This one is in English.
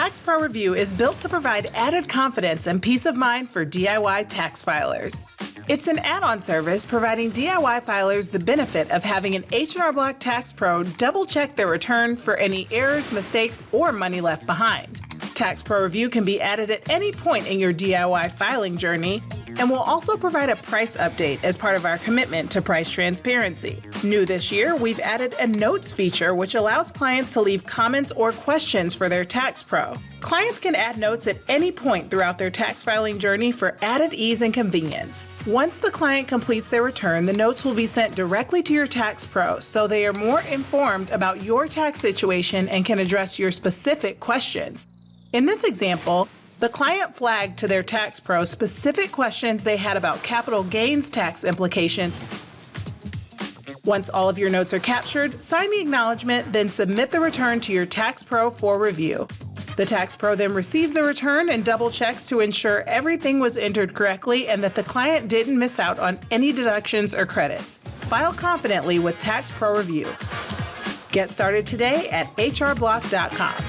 Tax Pro Review is built to provide added confidence and peace of mind for DIY tax filers. It's an add-on service providing DIY filers the benefit of having an H&R Block Tax Pro double-check their return for any errors, mistakes, or money left behind. Tax Pro Review can be added at any point in your DIY filing journey, and will also provide a price update as part of our commitment to price transparency. New this year, we've added a notes feature which allows clients to leave comments or questions for their tax pro. Clients can add notes at any point throughout their tax filing journey for added ease and convenience. Once the client completes their return, the notes will be sent directly to your tax pro so they are more informed about your tax situation and can address your specific questions. In this example, the client flagged to their tax pro specific questions they had about capital gains tax implications. Once all of your notes are captured, sign the acknowledgment, then submit the return to your tax pro for review. The tax pro then receives the return and double checks to ensure everything was entered correctly and that the client didn't miss out on any deductions or credits. File confidently with Tax Pro Review. Get started today at hrblock.com.